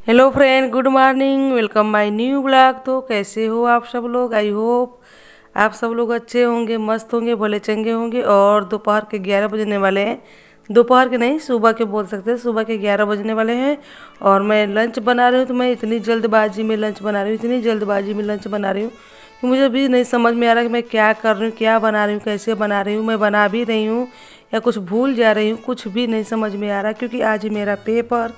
Hello friend, good morning. Welcome my new blog. तो कैसे हो आप सब लोग? आई होप आप सब लोग अच्छे होंगे, मस्त होंगे, भले चंगे होंगे। और दोपहर के 11 बजने वाले हैं। दोपहर के नहीं, सुबह के बोल सकते हैं। सुबह के 11 बजने वाले हैं और मैं लंच बना रही हूँ। तो मैं इतनी जल्दबाजी में लंच बना रही हूँ, इतनी जल्दबाजी में लंच बना रही हूँ कि मुझे अभी नहीं समझ में आ रहा कि मैं क्या कर रही हूँ, क्या बना रही हूँ, कैसे बना रही हूँ, मैं बना भी रही हूँ या कुछ भूल जा रही हूँ। कुछ भी नहीं समझ में आ रहा क्योंकि आज ही मेरा पेपर,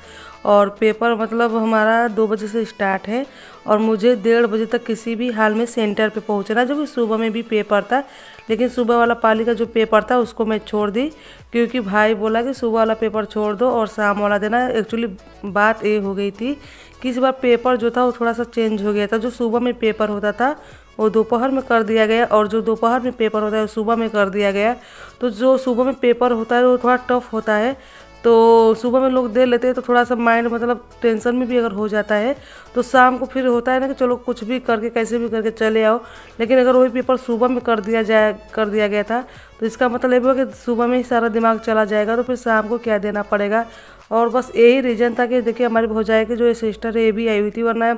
और पेपर मतलब हमारा 2 बजे से स्टार्ट है और मुझे 1:30 बजे तक किसी भी हाल में सेंटर पे पहुंचना। जो कि सुबह में भी पेपर था, लेकिन सुबह वाला पाली का जो पेपर था उसको मैं छोड़ दी क्योंकि भाई बोला कि सुबह वाला पेपर छोड़ दो और शाम वाला देना। एक्चुअली बात ये हो गई थी कि इस बार पेपर जो था वो थोड़ा सा चेंज हो गया था। जो सुबह में पेपर होता था वो दोपहर में कर दिया गया और जो दोपहर में पेपर होता है वो सुबह में कर दिया गया। तो जो सुबह में पेपर होता है वो थोड़ा टफ होता है, तो सुबह में लोग दे लेते हैं तो थोड़ा सा माइंड मतलब टेंशन में भी अगर हो जाता है तो शाम को फिर होता है ना कि चलो कुछ भी करके कैसे भी करके चले आओ। लेकिन अगर वही पेपर सुबह में कर दिया गया था तो इसका मतलब ये हुआ कि सुबह में ही सारा दिमाग चला जाएगा तो फिर शाम को क्या देना पड़ेगा। और बस यही रीज़न था कि देखिए हमारी भौजाई की जो सिस्टर है ये भी आई हुई थी, वरना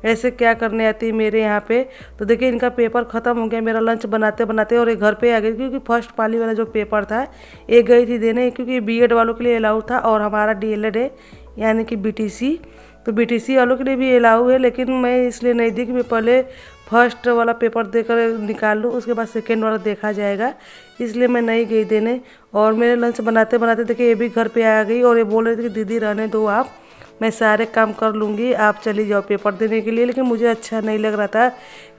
ऐसे क्या करने आती है मेरे यहाँ पे। तो देखिए इनका पेपर ख़त्म हो गया मेरा लंच बनाते बनाते, और ये घर पे आ गई क्योंकि फर्स्ट पाली वाला जो पेपर था ये गई थी देने, क्योंकि बीएड वालों के लिए अलाउ था और हमारा डीएलएड है यानी कि बीटीसी। तो बीटीसी वालों के लिए भी अलाउ है, लेकिन मैं इसलिए नहीं दी कि मैं पहले फर्स्ट वाला पेपर देकर निकाल लूँ, उसके बाद सेकेंड वाला देखा जाएगा। इसलिए मैं नहीं गई देने। और मेरे लंच बनाते बनाते देखिए ये भी घर पे आ गई और ये बोल रही थी कि दीदी रहने दो आप, मैं सारे काम कर लूँगी, आप चली जाओ पेपर देने के लिए। लेकिन मुझे अच्छा नहीं लग रहा था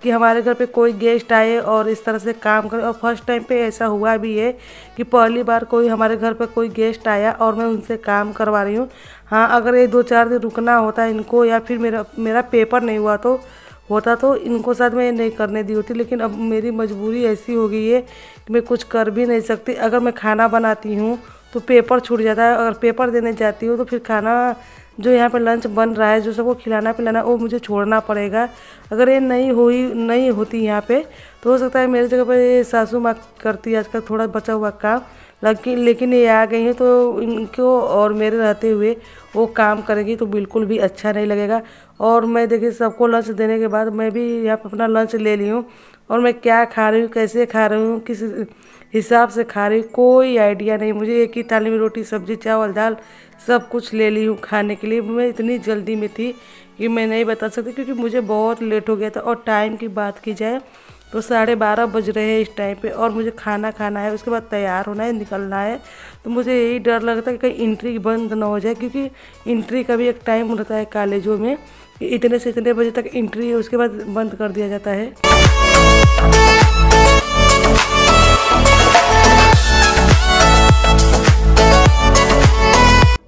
कि हमारे घर पे कोई गेस्ट आए और इस तरह से काम करे। और फर्स्ट टाइम पे ऐसा हुआ भी है कि पहली बार कोई हमारे घर पे कोई गेस्ट आया और मैं उनसे काम करवा रही हूँ। हाँ, अगर ये 2-4 दिन रुकना होता इनको या फिर मेरा पेपर नहीं हुआ तो होता तो इनको साथ में नहीं करने दी होती। लेकिन अब मेरी मजबूरी ऐसी हो गई है कि मैं कुछ कर भी नहीं सकती। अगर मैं खाना बनाती हूँ तो पेपर छूट जाता है, अगर पेपर देने जाती हूँ तो फिर खाना जो यहाँ पे लंच बन रहा है, जो सबको खिलाना पिलाना, वो मुझे छोड़ना पड़ेगा। अगर ये नहीं होती यहाँ पे तो हो सकता है मेरी जगह पर ये सासू माँ करती आजकल थोड़ा बचा हुआ काम। लेकिन ये आ गई हैं तो इनको और मेरे रहते हुए वो काम करेगी तो बिल्कुल भी अच्छा नहीं लगेगा। और मैं देखिए सबको लंच देने के बाद मैं भी यहाँ पर अपना लंच ले ली हूँ और मैं क्या खा रही हूँ, कैसे खा रही हूँ, किस हिसाब से खा रही हूँ, कोई आइडिया नहीं मुझे। एक ही थाली में रोटी सब्जी चावल दाल सब कुछ ले ली हूँ खाने के लिए। मैं इतनी जल्दी में थी कि मैं नहीं बता सकती क्योंकि मुझे बहुत लेट हो गया था। और टाइम की बात की जाए तो 12:30 बज रहे हैं इस टाइम पे और मुझे खाना खाना है, उसके बाद तैयार होना है, निकलना है। तो मुझे यही डर लगता है कि कहीं एंट्री बंद ना हो जाए, क्योंकि एंट्री का भी एक टाइम होता है कॉलेजों में कि इतने से इतने बजे तक एंट्री है, उसके बाद बंद कर दिया जाता है।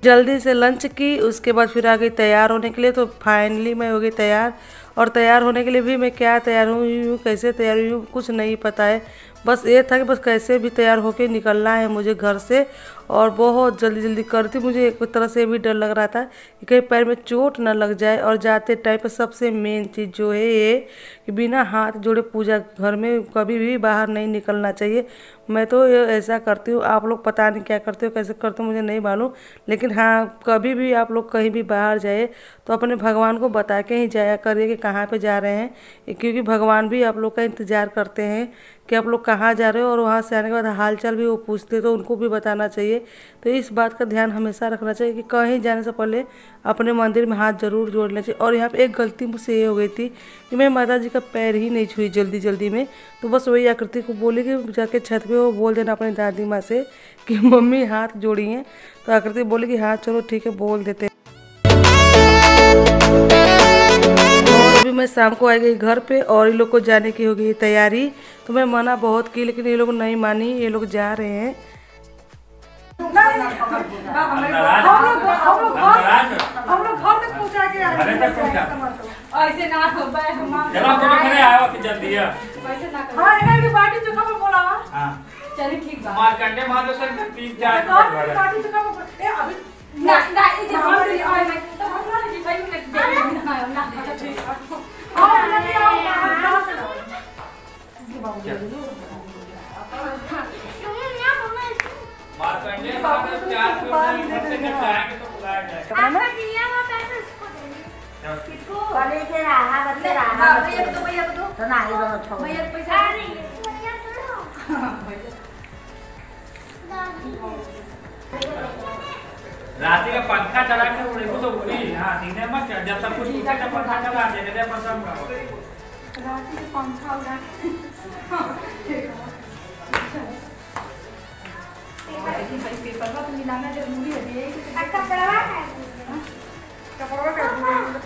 जल्दी से लंच की, उसके बाद फिर आ गई तैयार होने के लिए। तो फाइनली मैं हो गई तैयार। और तैयार होने के लिए भी मैं क्या तैयार हुई हूँ, कैसे तैयार हुई हूँ, कुछ नहीं पता है। बस ये था कि बस कैसे भी तैयार होके निकलना है मुझे घर से, और बहुत जल्दी जल्दी करती। मुझे एक तरह से भी डर लग रहा था कि कहीं पैर में चोट ना लग जाए। और जाते टाइम पर सबसे मेन चीज़ जो है ये कि बिना हाथ जोड़े पूजा घर में कभी भी बाहर नहीं निकलना चाहिए। मैं तो ये ऐसा करती हूँ, आप लोग पता नहीं क्या करते हो, कैसे करते हो मुझे नहीं मालूम। लेकिन हाँ, कभी भी आप लोग कहीं भी बाहर जाए तो अपने भगवान को बता के ही जाया करिए कि कहाँ पे जा रहे हैं, क्योंकि भगवान भी आप लोग का इंतज़ार करते हैं कि आप लोग कहाँ जा रहे हो। और वहाँ से आने के बाद हाल चाल भी वो पूछते तो उनको भी बताना चाहिए। तो इस बात का ध्यान हमेशा रखना चाहिए कि कहीं जाने से पहले अपने मंदिर में हाथ जरूर जोड़ लेना चाहिए। और यहाँ पे एक गलती मुझसे ये हो गई थी कि मैं माता जी का पैर ही नहीं छुई जल्दी जल्दी में। तो बस वही आकृति को बोली कि जाके छत पे वो बोल देना अपनी दादी माँ से कि मम्मी हाथ जोड़ी हैं। तो आकृति बोली कि हाँ चलो ठीक है, बोल देते। और अभी मैं शाम को आ गई घर पे और ये लोग को जाने की हो गई तैयारी। तो मैं मना बहुत की लेकिन ये लोग नहीं मानी, ये लोग जा रहे हैं। हम लोग घर तक पहुंचा के आए ऐसे ना हो बाय हम चलो तो खने आयो कि जल्दी है वैसे ना कर। हां एना की बाटी चोखा पर बोलावा। हां चलिए ठीक बा। मार्कंडे मार दो सर 3-4 बाटी चोखा पर ए अभी ना ये जो हम भी आए मैं तो हम ना कि भाई मैं दे ना अच्छा ठीक हां लगे आओ मार्कंडे मार दो 4 से निपटाएंगे तो बुलाया जाएगा। आपका दिया हुआ पैसे इसको दे कले के रहा बच्चे रहा हां भैया को दो तो नहीं दो छोड़ भैया को पैसा रात का पंखा चला के उड़ेगो तो उड़ी। हां दिन में मत जब सब कुछ नीचे का पंखा चला दे दे पर सब रात के पंखा उड़ा पेपर का तो मिलाना जरूरी है। कपड़ा का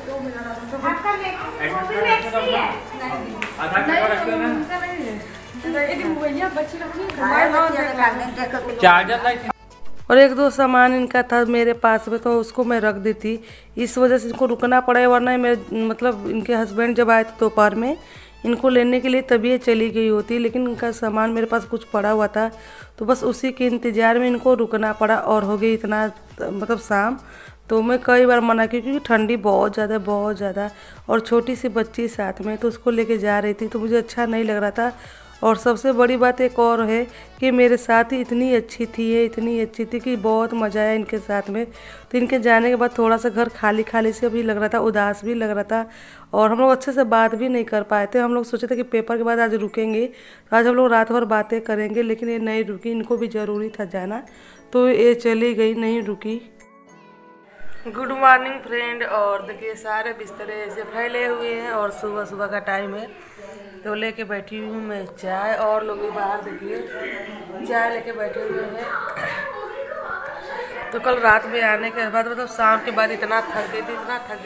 दो मिलाना आपका मैक्सी है आधा किलो रखते ना एक मोबाइल बच्ची रखनी चार्जर लाइट। और एक दो सामान इनका था मेरे पास में तो उसको मैं रख दी थी, इस वजह से इनको रुकना पड़ा। वरना मेरे मतलब इनके हस्बैंड जब आए थे दोपहर में इनको लेने के लिए तभी चली गई होती, लेकिन इनका सामान मेरे पास कुछ पड़ा हुआ था तो बस उसी के इंतज़ार में इनको रुकना पड़ा। और हो गई इतना मतलब शाम, तो मैं कई बार मना की क्योंकि ठंडी बहुत ज़्यादा और छोटी सी बच्ची साथ में तो उसको लेके जा रही थी तो मुझे अच्छा नहीं लग रहा था। और सबसे बड़ी बात एक और है कि मेरे साथ ही इतनी अच्छी थी कि बहुत मज़ा आया इनके साथ में। तो इनके जाने के बाद थोड़ा सा घर खाली खाली से भी लग रहा था, उदास भी लग रहा था और हम लोग अच्छे से बात भी नहीं कर पाए थे। हम लोग सोचे थे कि पेपर के बाद आज रुकेंगे, तो आज हम लोग रात भर बातें करेंगे, लेकिन ये नहीं रुकी। इनको भी ज़रूरी था जाना तो ये चली गई, नहीं रुकी। Good morning friend. और देखिए सारे बिस्तरे ऐसे फैले हुए हैं और सुबह का टाइम है तो लेके बैठी हुई हूँ मैं चाय। और लोग भी बाहर देखिए चाय लेके बैठे हुए हैं। तो कल रात में आने के बाद मतलब शाम के बाद इतना थक गई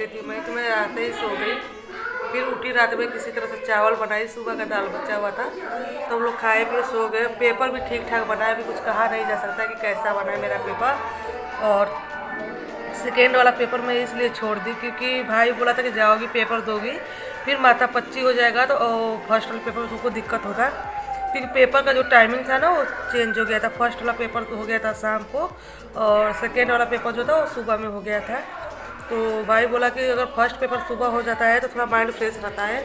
थी मैं, तो मैं आते ही सो गई। फिर उठी रात में किसी तरह से चावल बनाई, सुबह का दाल बचा हुआ था तो हम लोग खाए पिए सो गए। पेपर भी ठीक ठाक बना है, अभी कुछ कहा नहीं जा सकता कि कैसा बना है मेरा पेपर। और सेकेंड वाला पेपर मैं इसलिए छोड़ दी क्योंकि भाई बोला था कि जाओगी पेपर दोगी फिर माथा पच्ची हो जाएगा तो फर्स्ट वाला पेपर तुमको दिक्कत होगा, क्योंकि पेपर का जो टाइमिंग था ना वो चेंज हो गया था। फर्स्ट वाला पेपर हो गया था शाम को और सेकेंड वाला पेपर जो था वो सुबह में हो गया था। तो भाई बोला कि अगर फर्स्ट पेपर सुबह हो जाता है तो थोड़ा माइंड फ्रेश रहता है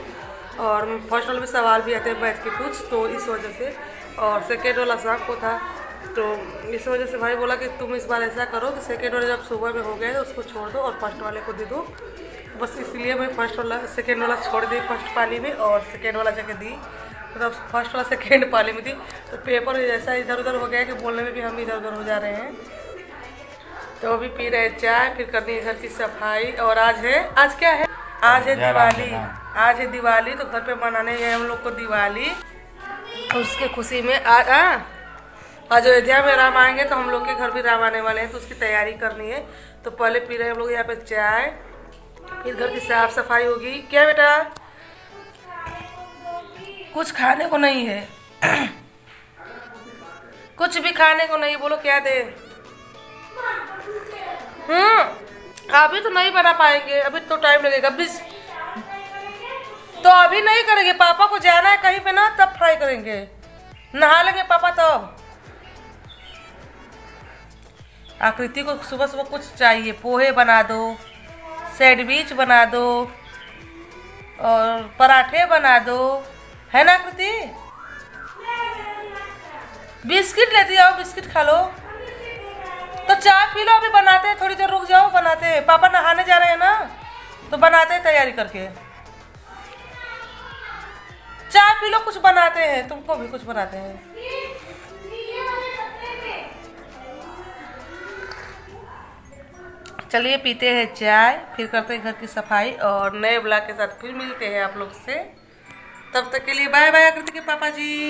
और फर्स्ट वाले में सवाल भी आते हैं मैथ के कुछ, तो इस वजह से। और सेकेंड वाला शाम को था तो इस वजह से भाई बोला कि तुम इस बार ऐसा करो कि सेकेंड वाला जब सुबह में हो गया तो उसको छोड़ दो और फर्स्ट वाले को दे दो। बस इसलिए मैं सेकेंड वाला छोड़ दी फर्स्ट पाली में और सेकेंड वाला जगह दी, मतलब फर्स्ट वाला सेकेंड पाली में दी। तो पेपर ऐसा इधर उधर हो गया कि बोलने में भी हम इधर उधर हो जा रहे हैं। तो अभी पी रहे चाय, फिर करनी है घर की सफाई। और आज क्या है, आज है दिवाली। आज है दिवाली तो घर पे मनाने हैं हम लोग को दिवाली। तो उसके खुशी में आज अयोध्या में राम आएंगे तो हम लोग के घर भी राम आने वाले हैं तो उसकी तैयारी करनी है। तो पहले पी रहे हैं हम लोग यहाँ पे चाय, फिर घर की साफ सफाई होगी। क्या बेटा कुछ खाने को नहीं है कुछ भी खाने को नहीं, बोलो क्या दे। अभी तो नहीं बना पाएंगे, अभी तो टाइम लगेगा। तो अभी नहीं करेंगे, पापा को जाना है कहीं पे ना तब फ्राई करेंगे, नहा लेंगे पापा तब। आकृति को सुबह सुबह कुछ चाहिए, पोहे बना दो, सैंडविच बना दो और पराठे बना दो, है ना आकृति। बिस्किट लेती आओ, बिस्किट खा लो। तो चाय पी लो, अभी बनाते हैं, थोड़ी देर रुक जाओ बनाते हैं। पापा नहाने जा रहे हैं ना तो बनाते हैं तैयारी करके। चाय पी लो, कुछ बनाते हैं, तुमको भी कुछ बनाते हैं। चलिए पीते हैं चाय, फिर करते हैं घर की सफाई और नए ब्लॉग के साथ फिर मिलते हैं आप लोग से। तब तक के लिए बाय बाय आकृति के पापा जी।